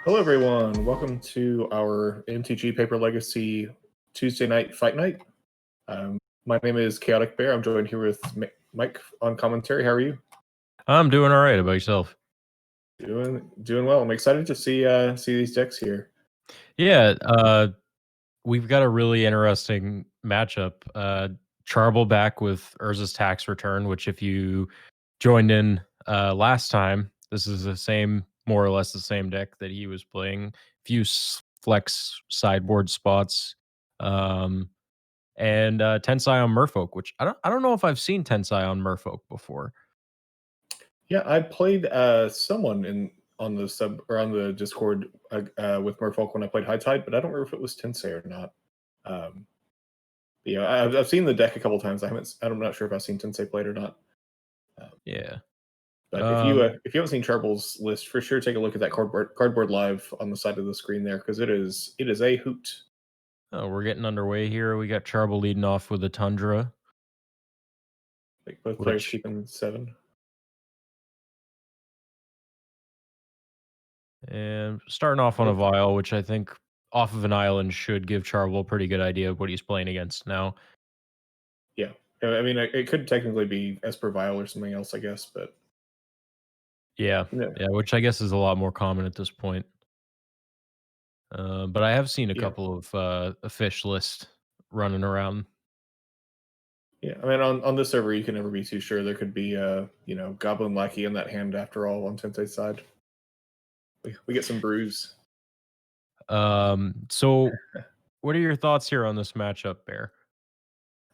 Hello, everyone. Welcome to our MTG Paper Legacy Tuesday night fight night. My name is Chaotic Bear. I'm joined here with Mike on commentary. How are you? I'm doing all right. How about yourself? Doing well. I'm excited to see these decks here. Yeah, we've got a really interesting matchup. Charble back with Urza's Tax Return, which if you joined in last time, this is the same, more or less the same deck that he was playing. Few flex sideboard spots, and Tensai on Merfolk, which I don't know if I've seen Tensai on Merfolk before. Yeah, I played someone on the sub or on the Discord with Merfolk when I played High Tide, but I don't remember if it was Tensei or not. I've seen the deck a couple times. I'm not sure if I've seen Tensei played or not. Yeah. But if you haven't seen Charble's list, for sure take a look at that cardboard live on the side of the screen there, because it is a hoot. Oh, we're getting underway here. We got Charble leading off with a Tundra. Like both players keeping 7. And starting off on a Vial, which I think off of an island should give Charble a pretty good idea of what he's playing against now. Yeah. I mean, it could technically be Esper Vial or something else, I guess, but... Yeah, which I guess is a lot more common at this point. But I have seen a couple of a fish list running around. Yeah, I mean, on this server, you can never be too sure. There could be, Goblin Lackey in that hand after all on Tensei's side. We get some brews. So what are your thoughts here on this matchup, Bear?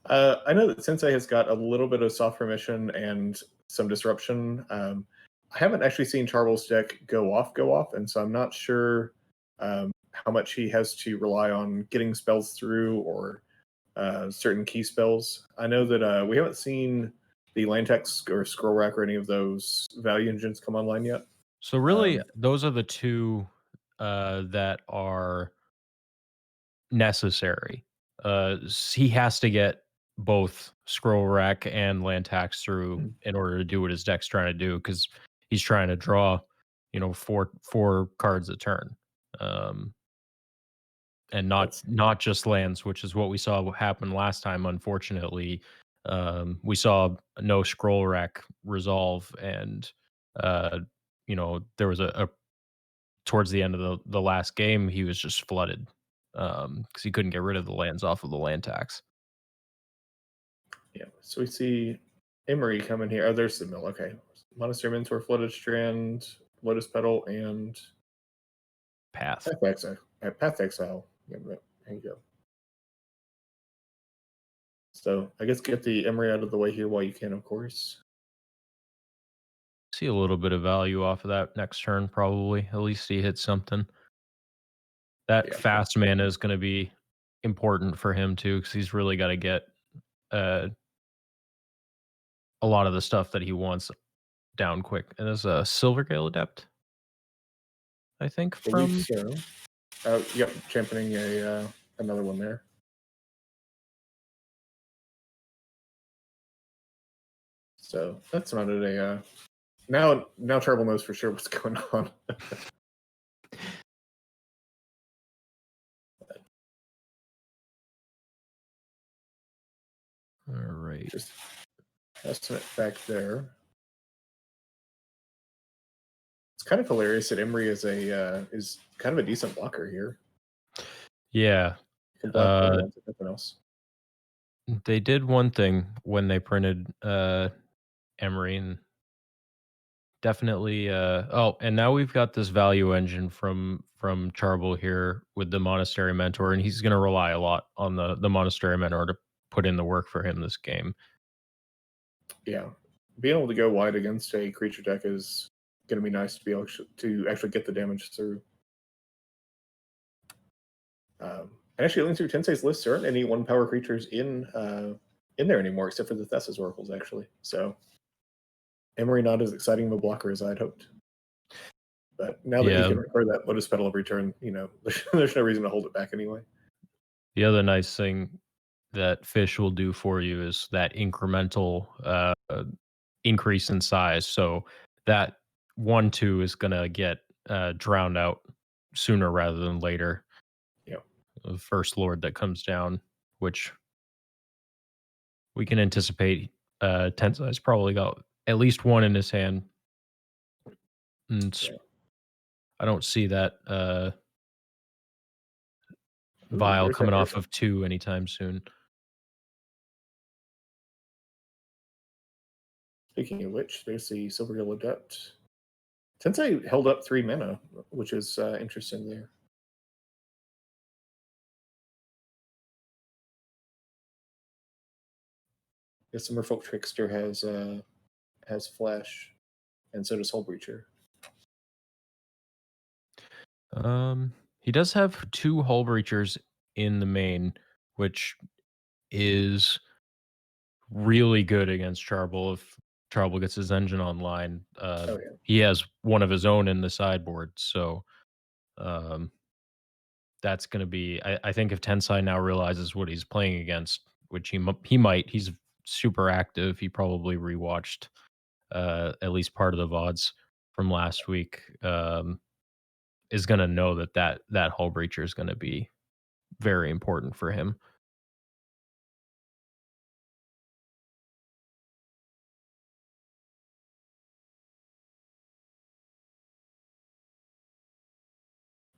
I know that Tensei has got a little bit of soft permission and some disruption. I haven't actually seen Charble's deck go off, and so I'm not sure how much he has to rely on getting spells through or certain key spells. I know that we haven't seen the Lantex or Scroll Rack or any of those value engines come online yet. So really, those are the two that are necessary. He has to get both Scroll Rack and Lantax through in order to do what his deck's trying to do, because he's trying to draw, four cards a turn, and not just lands, which is what we saw happen last time. Unfortunately, we saw no Scroll Rack resolve, and there was a towards the end of the last game, he was just flooded because he couldn't get rid of the lands off of the land tax. Yeah, so we see Emery coming here. Oh, there's the mill. Okay, Monastery Mentor, Flooded Strand, Lotus Petal, and Path. Path Exile. Yeah, there you go. So I guess get the Emery out of the way here while you can, of course. See a little bit of value off of that next turn, probably. At least he hits something. That fast mana is going to be important for him too, because he's really got to get a lot of the stuff that he wants down quick. And there's a Silvergale Adept, I think. Yep, championing another one there. So that's not a now Trouble knows for sure what's going on. All right. Just estimate back there. It's kind of hilarious that Emery is kind of a decent blocker here. Yeah. Nothing else. They did one thing when they printed Emery, and definitely and now we've got this value engine from Charble here with the Monastery Mentor, and he's going to rely a lot on the Monastery Mentor to put in the work for him this game. Yeah, being able to go wide against a creature deck is going to be nice to be able to actually get the damage through. And actually, looking through Tensei's list, there aren't any 1-power creatures in there anymore, except for the Thessa's Oracles, actually. So Emery not as exciting of a blocker as I'd hoped. But now that he can record that Lotus Petal every turn, there's no reason to hold it back anyway. The other nice thing that Fish will do for you is that incremental increase in size. So that 1/2 is gonna get drowned out sooner rather than later. Yeah, The first lord that comes down, which we can anticipate. Tensai's probably got at least one in his hand, and yeah. I don't see that Ooh, vial there's that coming off Urza. of 2 anytime soon. Speaking of which, there's the Silver Hill Adept. Tensei held up 3 mana, which is interesting there. Yes, the Merfolk Trickster has Flash, and so does Hull Breacher. He does have 2 hull breachers in the main, which is really good against Charble if Charble gets his engine online. Oh yeah, He has one of his own in the sideboard, so um, that's going to be. I think if Tensai now realizes what he's playing against, which he might, he's super active. He probably rewatched at least part of the VODs from last week. Is going to know that hull breacher is going to be very important for him.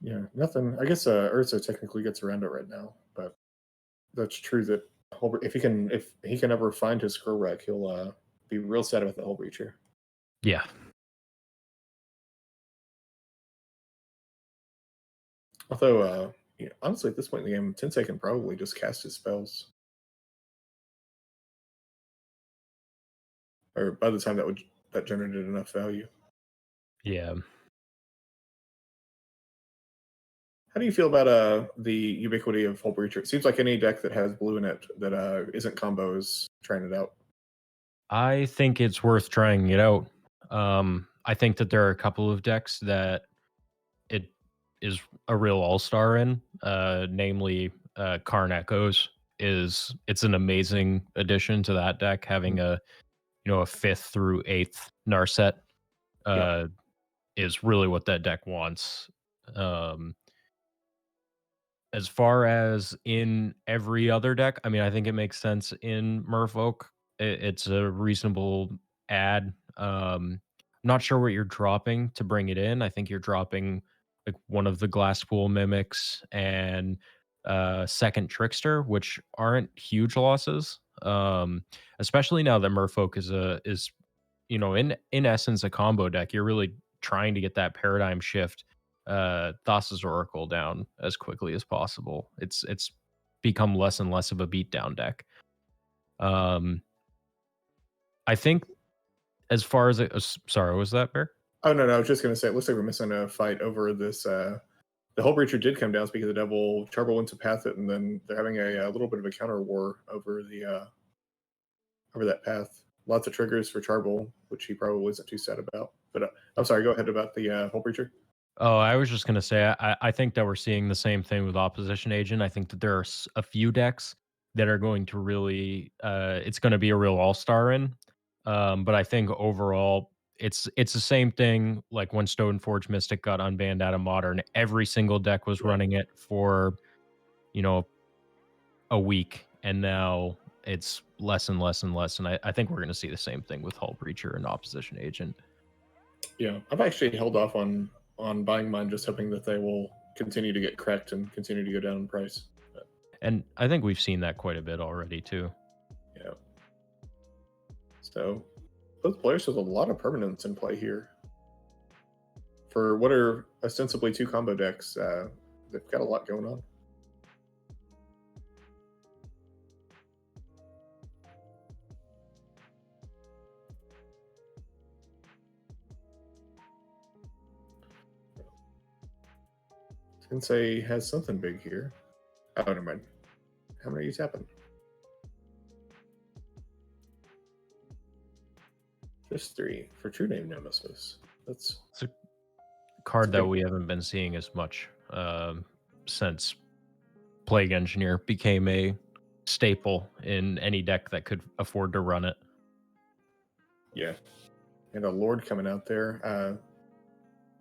yeah. Nothing. I guess Urza technically gets around it right now, but that's true that if he can ever find his scroll rack, he'll be real sad about the Hull Breacher. Yeah, Although, yeah, honestly, at this point in the game, Tensei can probably just cast his spells, or by the time that generated enough value. yeah. How do you feel about the ubiquity of Hull Breacher? It seems like any deck that has blue in it that isn't combo is trying it out. I think it's worth trying it out. I think that there are a couple of decks that it is a real all-star in, namely Karn Echoes it's an amazing addition to that deck, having a a 5th through 8th Narset Yeah, uh, is really what that deck wants. Um, As far as in every other deck, I mean, I think it makes sense in Merfolk. It's a reasonable add. I'm not sure what you're dropping to bring it in. I think you're dropping like one of the Glasspool mimics and second Trickster, which aren't huge losses. Especially now that Merfolk is in essence a combo deck. You're really trying to get that paradigm shift Thassa's Oracle down as quickly as possible. It's become less and less of a beatdown deck. Um, I think as far as sorry, was that fair? Oh no, no, I was just gonna say it looks like we're missing a fight over this. The Hull Breacher did come down, speaking of the devil. Charbel went to path it, and then they're having a little bit of a counter war over that path. Lots of triggers for Charbel, which he probably isn't too sad about. But I'm sorry. Go ahead about the Hull Breacher. Oh, I was just gonna say I think that we're seeing the same thing with Opposition Agent. I think that there are a few decks that are going to really it's going to be a real all star in. But I think overall it's the same thing. Like when Stoneforge Mystic got unbanned out of Modern, every single deck was Yeah, running it for you know a week, and now it's less and less and less. And I think we're going to see the same thing with Hull Breacher and Opposition Agent. yeah. I've actually held off on buying mine, just hoping that they will continue to get cracked and continue to go down in price. But, And I think we've seen that quite a bit already too. yeah. So both players with a lot of permanents in play here for what are ostensibly two combo decks. They've got a lot going on. Sensei has something big here. Oh, never mind. How many are you tapping? Just 3 for True Name Nemesis. That's It's a card that big. we haven't been seeing as much since Plague Engineer became a staple in any deck that could afford to run it. Yeah, and a Lord coming out there.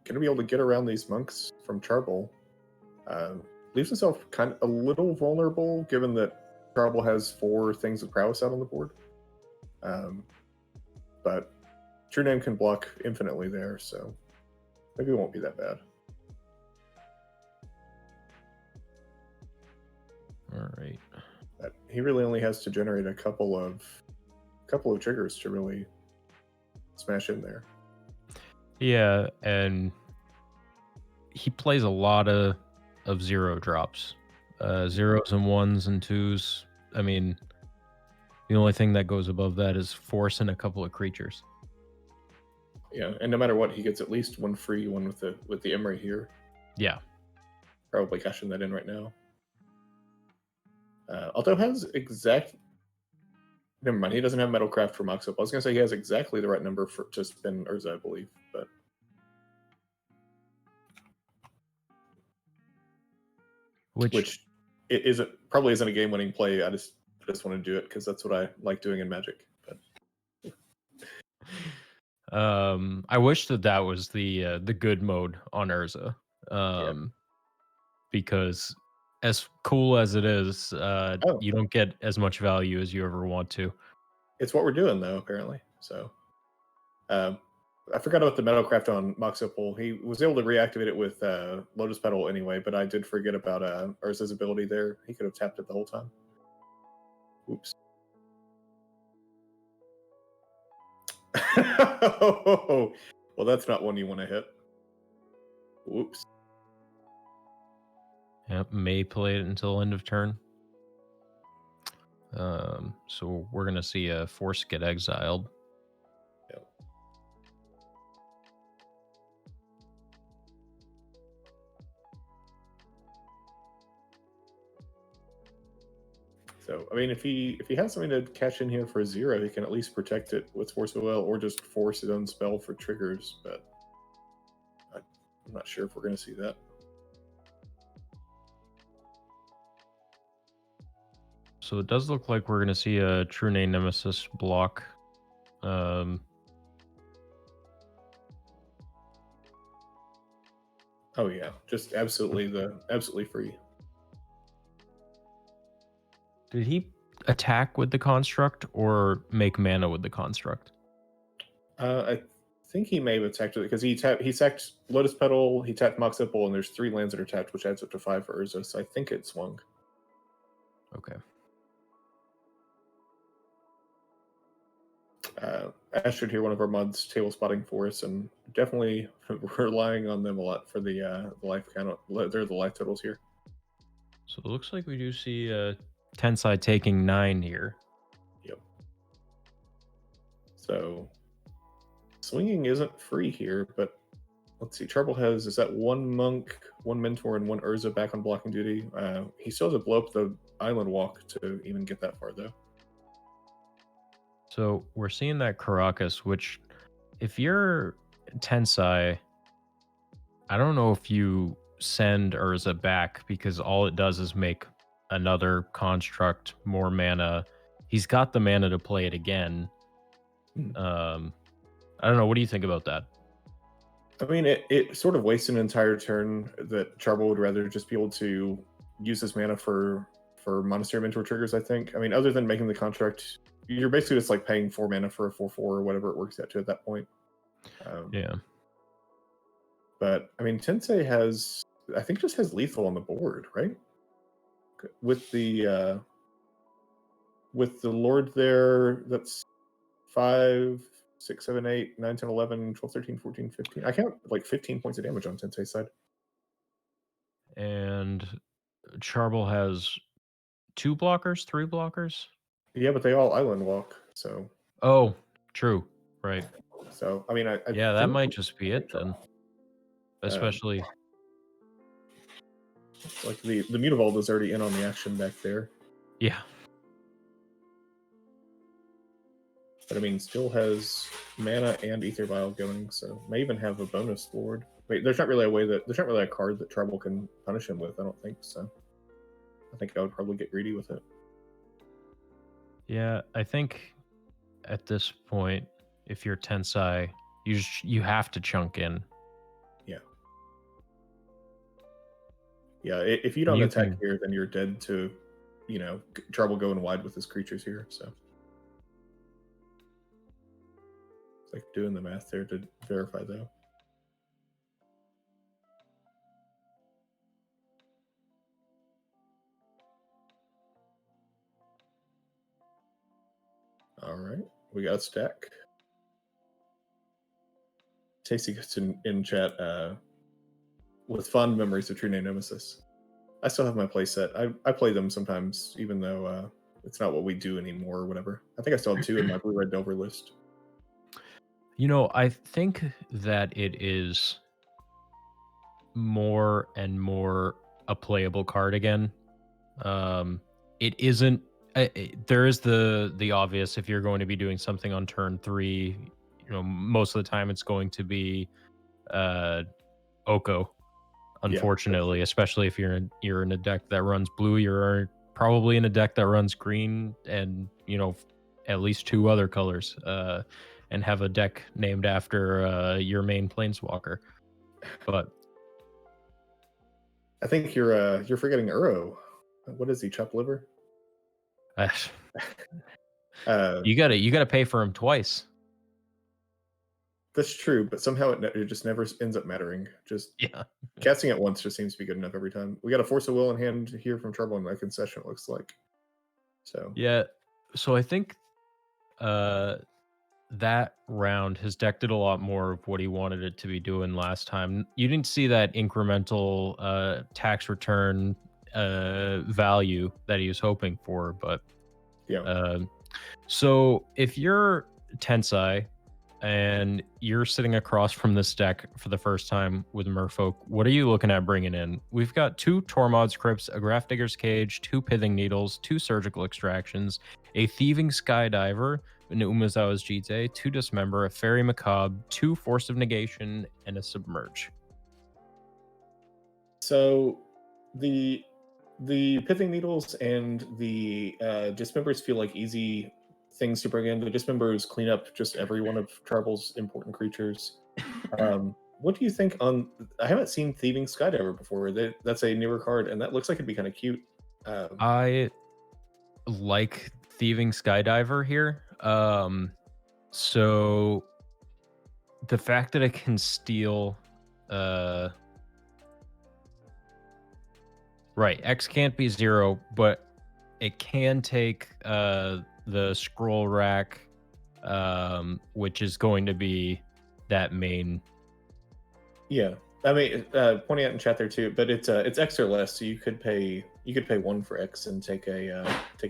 Going to be able to get around these monks from Charble. Leaves himself kind of a little vulnerable, given that Charble has 4 things of prowess out on the board. But True Name can block infinitely there, so maybe it won't be that bad. All right. But he really only has to generate a couple of triggers to really smash in there. Yeah, and he plays a lot of 0 drops. Zeros and ones and twos. I mean, the only thing that goes above that is forcing a couple of creatures. Yeah, and no matter what, he gets at least 1 free one with the Emery here. Yeah. Probably cashing that in right now. Although has exact. Never mind, he doesn't have Metalcraft for Mox Up. I was going to say he has exactly the right number to spin Urza, I believe, but. Which it isn't, probably isn't a game-winning play. I just want to do it because that's what I like doing in Magic. But I wish that was the good mode on Urza. Because as cool as it is, you don't get as much value as you ever want to. It's what we're doing though, apparently. So I forgot about the Metalcraft on Mox Opal. He was able to reactivate it with Lotus Petal anyway, but I did forget about Urza's ability there. He could have tapped it the whole time. Oops. Well, that's not one you want to hit. Whoops. Yep, may play it until end of turn. So we're gonna see a Force get exiled. Yep. So I mean, if he has something to catch in here for a 0, he can at least protect it with Force OL or just force his own spell for triggers. But I'm not sure if we're going to see that. So it does look like we're going to see a True Name Nemesis block. Oh yeah, just absolutely free. Did he attack with the construct or make mana with the construct? I think he may have attacked it because he sacked Lotus Petal, he tapped Mox Opal, and there's 3 lands that are tapped, which adds up to 5 for Urza. So I think it swung. Okay. Astrid here, one of our mods, table spotting for us, and definitely relying on them a lot for the life count. They're the life totals here. So it looks like we do see Tensai taking 9 here. Yep. So swinging isn't free here, but let's see. Trouble is that 1 monk, 1 mentor, and 1 Urza back on blocking duty. He still has to blow up the island walk to even get that far, though. So we're seeing that Caracas, which if you're Tensai, I don't know if you send Urza back because all it does is make another construct, more mana. He's got the mana to play it again. I don't know. What do you think about that? I mean, it sort of wastes an entire turn that Charble would rather just be able to use this mana for Monastery Mentor triggers, I think. I mean, other than making the contract, you're basically just like paying 4 mana for a 4/4 or whatever it works out to at that point. Yeah. But I mean, Tensei I think just has lethal on the board, right? With the Lord there, that's 5, 6, 7, 8, 9, 10, 11, 12, 13, 14, 15. I count like 15 points of damage on Tensei's side. And Charble has 2 blockers, 3 blockers? Yeah, but they all island walk, so. Oh, true. Right. So, I mean, I Yeah, that think might just be it then. Especially. Like the Mutavault is already in on the action back there. Yeah. But I mean, still has mana and Ether Vial going, so may even have a bonus Lord. Wait, there's not really a card that Trouble can punish him with. I don't think so. I think I would probably get greedy with it. Yeah, I think at this point, if you're Tensai. You have to chunk in. Yeah. Yeah, if you And don't you attack can here, then you're dead to, trouble going wide with his creatures here. So it's like doing the math there to verify, though. All right, we got a stack. Tasty gets in chat with fond memories of True Name Nemesis. I still have my play set. I play them sometimes, even though it's not what we do anymore or whatever. I think I still have 2 in my Blue Red Delver list. I think that it is more and more a playable card again. It isn't. There is the obvious. If you're going to be doing something on turn 3, most of the time it's going to be Oko. Unfortunately, especially if you're in a deck that runs blue, you're probably in a deck that runs green, and at least 2 other colors. And have a deck named after your main planeswalker. But I think you're forgetting Uro. What is he? Chopped liver? you gotta pay for him twice. That's true, but somehow it just never ends up mattering. Just casting it once just seems to be good enough every time. We got a Force of Will in hand here from Trouble in my concession, it looks like. So yeah, so I think that round his deck did a lot more of what he wanted it to be doing last time. You didn't see that incremental tax return value that he was hoping for, but yeah. So if you're Tensai and you're sitting across from this deck for the first time with Merfolk, what are you looking at bringing in? We've got 2 Tormod's Crypts, a Grafdigger's Cage, 2 Pithing Needles, 2 Surgical Extractions, a Thieving Skydiver, an Umezawa's Jite, 2 Dismember, a Fairy Macabre, 2 Force of Negation, and a Submerge. So the Pithing Needles and the Dismembers feel like easy things to bring in. The Dismembers clean up just every one of Trouble's important creatures. What do you think on... I haven't seen Thieving Skydiver before. That's a newer card, and that looks like it'd be kind of cute. I like Thieving Skydiver here. So the fact that it can steal right, X can't be 0, but it can take the scroll rack, which is going to be that main. Yeah, I mean, pointing out in chat there too, but it's X or less, so you could pay 1 for X and take a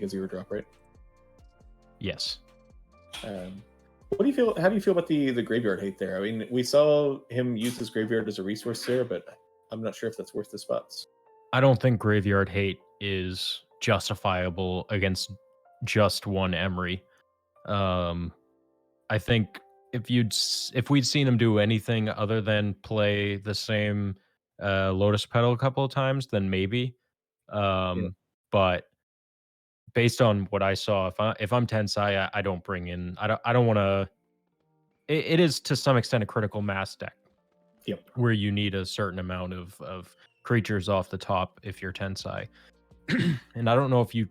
0 drop, right? Yes. What do you feel? How do you feel about the graveyard hate there? I mean, we saw him use his graveyard as a resource there, but I'm not sure if that's worth the spots. I don't think graveyard hate is justifiable against just one Emery. I think if we'd seen him do anything other than play the same Lotus Petal a couple of times, then maybe. But based on what I saw, if I'm Tensai, I don't bring in. I don't want to. It is to some extent a critical mass deck. Yep. Where you need a certain amount of creatures off the top if you're Tensai. And I don't know if you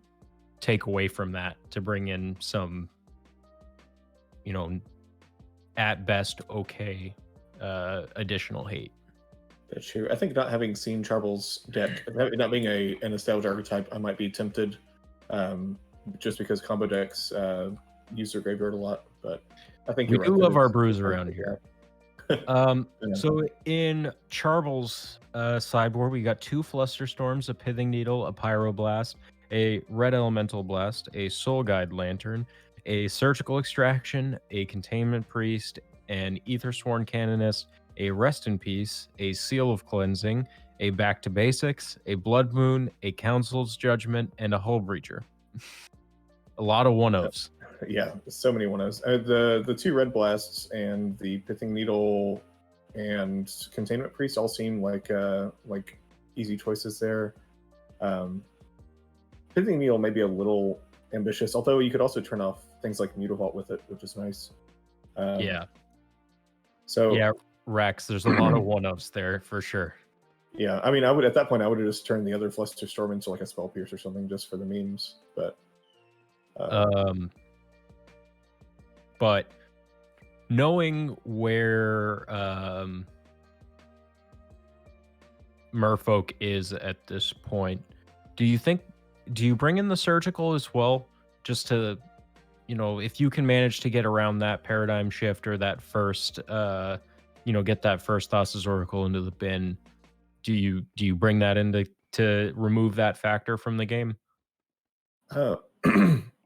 take away from that to bring in some, at best okay additional hate. That's true. I think not having seen Trouble's deck, not being a nostalgia archetype, I might be tempted, just because combo decks use their graveyard a lot. But I think we you're do right. love our brews around here. So in Charble's sideboard, we got 2 Flusterstorms, a Pithing Needle, a Pyroblast, a Red Elemental Blast, a Soul Guide Lantern, a Surgical Extraction, a Containment Priest, an Aethersworn Canonist, a Rest in Peace, a Seal of Cleansing, a Back to Basics, a Blood Moon, a Council's Judgment, and a Hull Breacher. A lot of one-ofs. Yeah, so many one-ofs. The 2 Red Blasts and the Pithing Needle and Containment Priest all seem like easy choices there. Pithing Needle may be a little ambitious, although you could also turn off things like Mutavault with it, which is nice. Um, Yeah. so Yeah, Rex, there's a lot of one-ups there for sure. yeah, I mean, I would at that point I would have just turned the other Flusterstorm into like a Spell Pierce or something just for the memes. But Um, but knowing where Merfolk is at this point, do you bring in the surgical as well? Just to, if you can manage to get around that paradigm shift or that first get that first Thassa's Oracle into the bin, do you bring that into to remove that factor from the game? uh,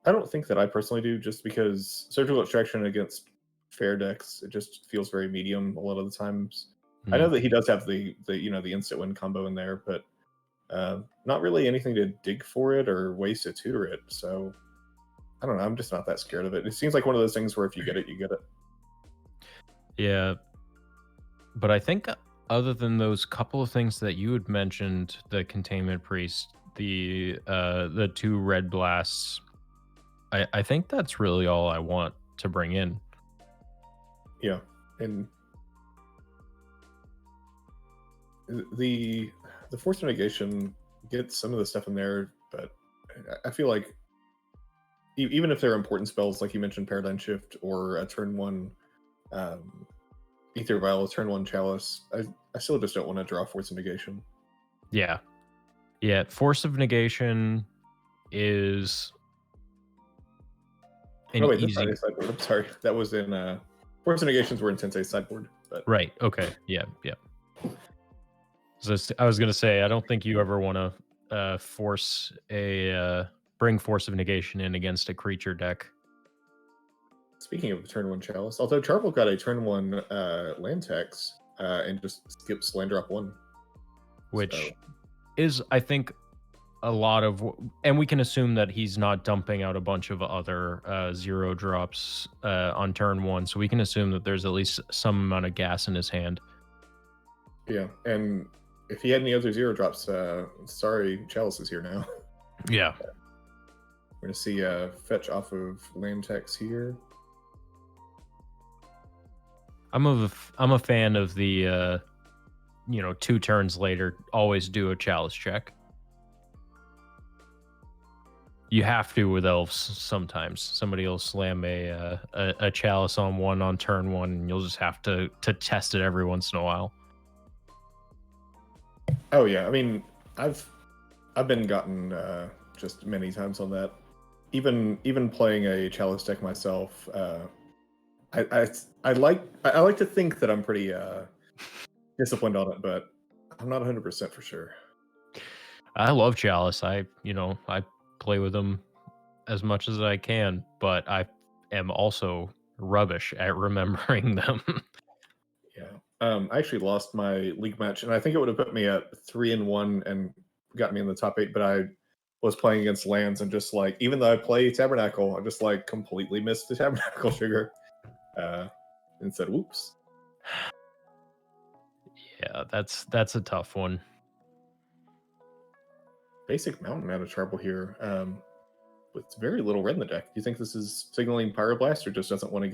I don't think that I personally do, just because Surgical Extraction against fair decks, it just feels very medium a lot of the times. I Hmm. know that he does have the instant win combo in there, but not really anything to dig for it or ways to tutor it. So I don't know. I'm just not that scared of it. It seems like one of those things where if you get it, you get it. Yeah, but I think other than those couple of things that you had mentioned, the Containment Priest, the two red blasts, I think that's really all I want to bring in. Yeah, and the the force mitigation gets some of the stuff in there, but I feel like even if they're important spells, like you mentioned, Paradigm Shift or a turn one um, Ether Vial, turn one Chalice, I still just don't want to draw force negation. Yeah. Yeah, Force of Negation is an Oh wait, that's not easy. a sideboard. I'm sorry, that was in force negations were in Tensei's sideboard, but Right. Okay. Yeah. Yeah. So I was gonna say, I don't think you ever want to force a bring Force of Negation in against a creature deck, speaking of turn one Chalice, although Charvel got a turn one land tax and just skips land drop one, so which is, I think, a lot of, and we can assume that he's not dumping out a bunch of other zero drops on turn one, so we can assume that there's at least some amount of gas in his hand. yeah. And if he had any other zero drops, sorry, Chalice is here now. Yeah. We're gonna see fetch off of land tax here. I'm a fan of the 2 turns later always do a chalice check. You have to with elves sometimes. Somebody will slam a chalice on one on turn one, and you'll just have to test it every once in a while. Oh yeah, I mean, I've been gotten just many times on that. Even playing a Chalice deck myself, I like to think that I'm pretty disciplined on it, but I'm not 100% for sure. I love chalice. I play with them as much as I can, but I am also rubbish at remembering them. Yeah. I actually lost my league match, and I think it would have put me at 3-1 and got me in the top 8. But I was playing against lands, and just like even though I play Tabernacle, I just like completely missed the Tabernacle trigger, and said, "Whoops." Yeah, that's a tough one. Basic Mountain out of trouble here, with very little red in the deck. Do you think this is signaling Pyroblast, or just doesn't want to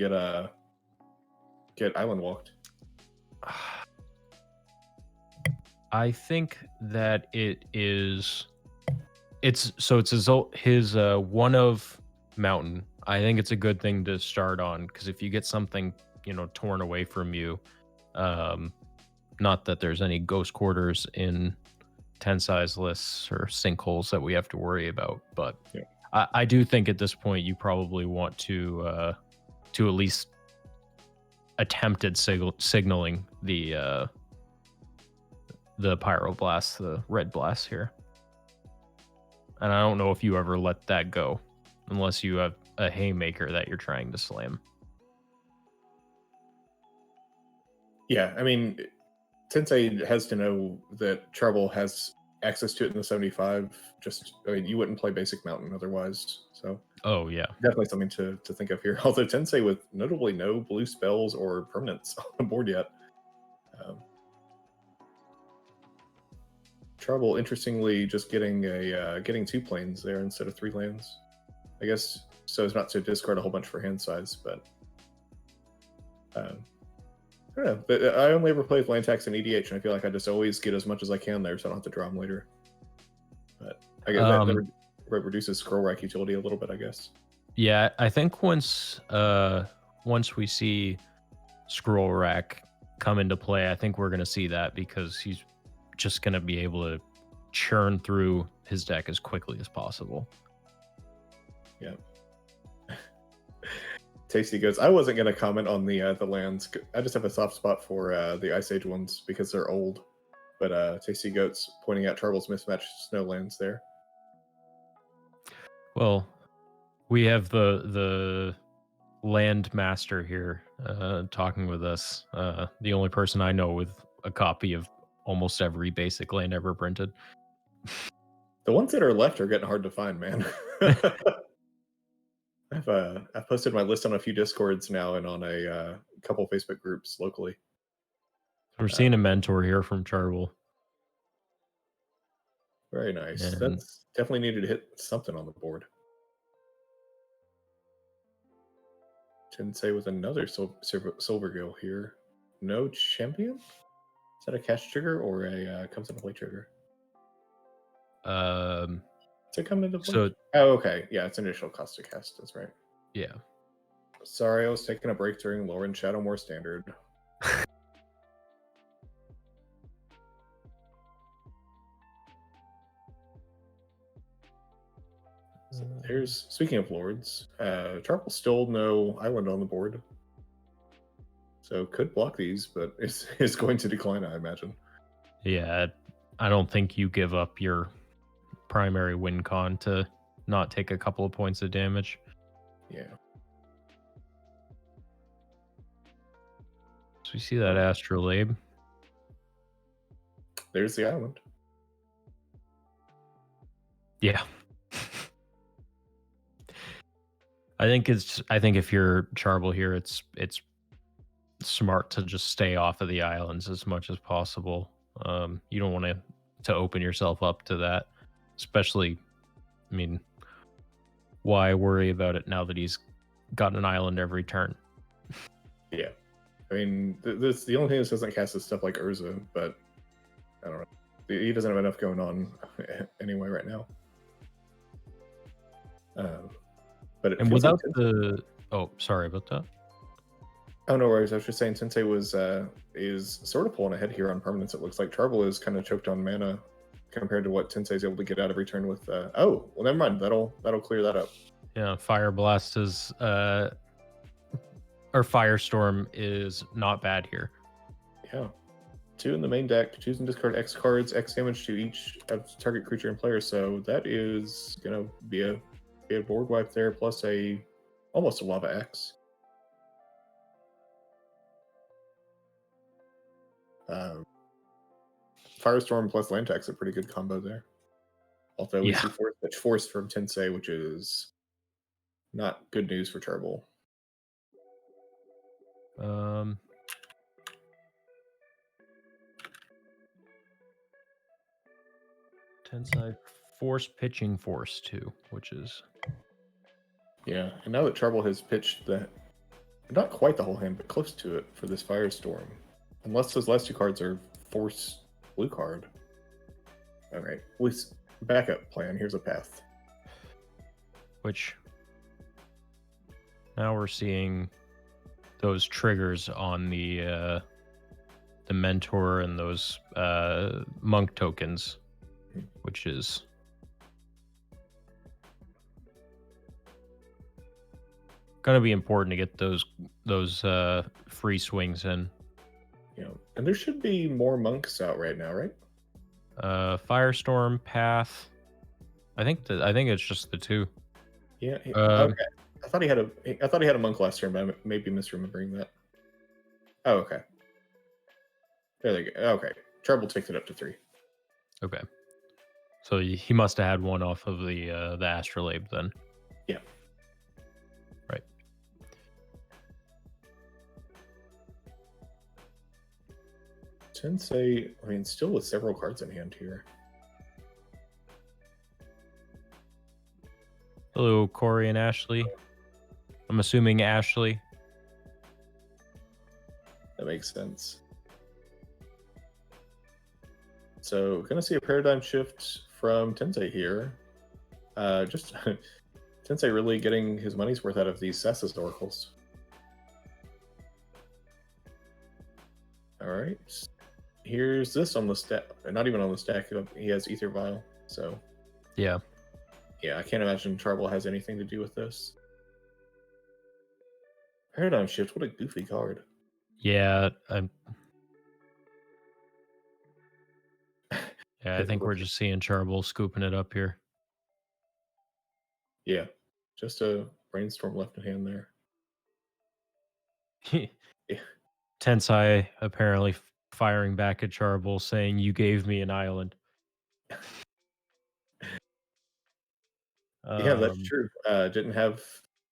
get Island Walked? I think that it's his one of mountain. I think it's a good thing to start on, because if you get something torn away from you, um, not that there's any ghost quarters in 10 size lists or sinkholes that we have to worry about, but Yeah. I do think at this point you probably want to at least attempted signaling the pyroblast, the red blast here. And I don't know if you ever let that go, unless you have a haymaker that you're trying to slam. Yeah, I mean, Tensei has to know that Trouble has access to it in the 75. I mean, you wouldn't play Basic Mountain otherwise. So Oh yeah. definitely something to think of here. Although Tensei with notably no blue spells or permanents on the board yet. Um, Trouble, interestingly, just getting getting 2 planes there instead of 3 lands. I guess so as not to discard a whole bunch for hand size, but Um, I don't know, but I only ever play with land tax and EDH, and I feel like I just always get as much as I can there, so I don't have to draw them later. But I guess that reduces scroll rack utility a little bit, I guess. Yeah, I think once we see scroll rack come into play, I think we're gonna see that because he's just gonna be able to churn through his deck as quickly as possible. Yeah. Tasty goes, I wasn't going to comment on the lands. I just have a soft spot for the Ice Age ones because they're old. But Tasty Goat's pointing out Charble's mismatched snow lands there. Well, we have the land master here talking with us. The only person I know with a copy of almost every basic land ever printed. The ones that are left are getting hard to find, man. I've posted my list on a few Discords now and on a couple Facebook groups locally. We're seeing a mentor here from Charble. Very nice. And that's definitely needed to hit something on the board. Tensei with another silver gill here. No champion? Is that a cast trigger or a comes into play trigger? Does it come into play? So, oh, okay. Yeah, it's initial cost to cast. That's right. Yeah. Sorry, I was taking a break during Lore and Shadowmoor Standard. So there's, speaking of lords, Charble still no island on the board. So could block these, but it's going to decline, I imagine. Yeah, I don't think you give up your primary win con to not take a couple of points of damage. Yeah. So we see that Astrolabe. There's the island. Yeah. I think if you're Charble here, it's smart to just stay off of the islands as much as possible. You don't want to open yourself up to that, especially, I mean, why worry about it now that he's got an island every turn? Yeah. I mean, the only thing that doesn't cast is stuff like Urza, but I don't know. He doesn't have enough going on anyway right now. But and without the sorry about that. Oh, no worries. I was just saying, Sensei is sort of pulling ahead here on permanence. It looks like Charble is kind of choked on mana compared to what Tensei's able to get out every turn with. Oh, well, never mind. That'll clear that up. Yeah, Fire Blast is or Firestorm is not bad here. Yeah, 2 in the main deck. Choose and discard X cards, X damage to each target creature and player. So that is gonna be a board wipe there, plus almost a Lava X. Firestorm plus land tax, a pretty good combo there. Although we see force from Tensei, which is not good news for Charble. Tensei force pitching force too, which is yeah. And now that Charble has pitched not quite the whole hand, but close to it for this Firestorm, unless those last 2 cards are force blue card. All right, backup plan. Here's a path. Which now we're seeing those triggers on the mentor and those monk tokens, which is gonna be important to get those free swings in. Yeah, and there should be more monks out right now, right? Firestorm, Path. I think it's just the 2. Yeah. Okay. I thought he had a monk last turn, but I may be misremembering that. Oh, okay. There they go. Okay, Charble takes it up to 3. Okay. So he must have had one off of the Astrolabe then. Yeah. Right. Tensei, I mean, still with several cards in hand here. Hello, Corey and Ashley. I'm assuming Ashley. That makes sense. So, gonna see a paradigm shift from Tensei here. Just Tensei really getting his money's worth out of these Sessus oracles. All right. Here's this on the stack. Not even on the stack. He has Ether Vial. So, Yeah. yeah, I can't imagine Charbel has anything to do with this. Paradigm Shift. What a goofy card. Yeah. Yeah, I think we're just seeing Charbel scooping it up here. Yeah, just a brainstorm left in hand there. Yeah. Tensai apparently firing back at Charbel saying, "You gave me an island." Yeah, that's Um, true. Didn't have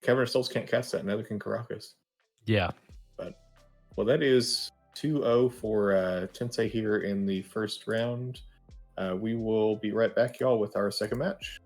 Cavern of Souls can't cast that, neither can Karakas. yeah. But well, that is 2-0 for Tensei here in the first round. We will be right back, y'all, with our second match.